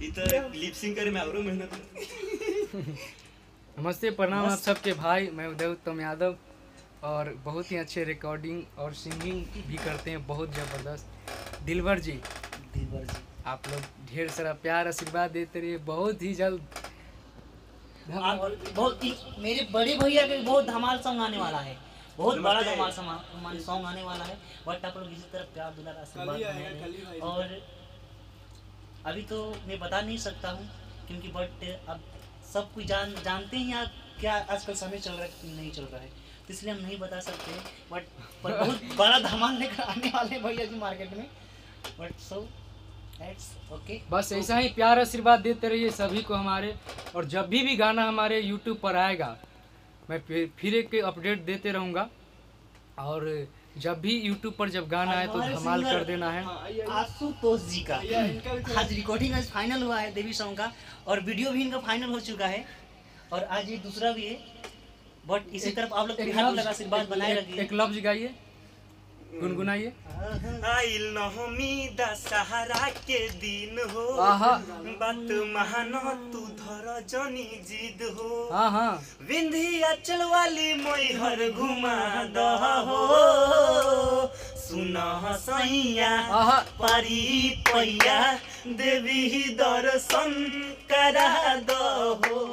Lip sync करे में और मेहनत। नमस्ते, प्रणाम आप सबके भाई। मैं उदय उत्तम यादव और बहुत ही अच्छे रिकॉर्डिंग और सिंगिंग भी करते हैं, बहुत ज़बरदस्त। दिलवर जी आप लोग ढेर सारा प्यार आशीर्वाद देते रहिए। बहुत ही जल्द बहुत ही मेरे बड़े भैया के बहुत धमाल सॉन्ग आने वाला है, बहुत बड़ा धमाल सॉन्ग आने वाला है। बट आप लोग इसी तरह प्यार दुलार आशीर्वाद दें। और अभी तो मैं बता नहीं सकता हूँ क्योंकि बट अब सब कुछ जानते हैं आप क्या आजकल समय चल रहा है कि नहीं चल रहा है, तो इसलिए हम नहीं बता सकते। बट पर बहुत बड़ा धमाल लेकर आने वाले हैं भैया जी मार्केट में। बट सो ओके, बस ऐसा ही प्यार आशीर्वाद देते रहिए सभी को हमारे। और जब भी गाना हमारे यूट्यूब पर आएगा मैं फिर एक अपडेट देते रहूँगा। और जब भी यूट्यूब पर जब गाना आए तो धमाल कर देना है। आशुतोष जी का आज रिकॉर्डिंग आज फाइनल हुआ है देवी सॉन्ग का, और वीडियो भी इनका फाइनल हो चुका है, और आज ये दूसरा भी है। बट इसी तरफ आप लोग आशीर्वाद बनाए रखिए। एक लफ्ज गाइए, गुनगुनाइए। आइल नहमी दशहरा के दिन हो, बात महानो तू धर जनी जिद हो। विंध्याचल वाली मैहर घुमा दहो, सुना सैया पारी पैया देवी दर्शन करा दहो।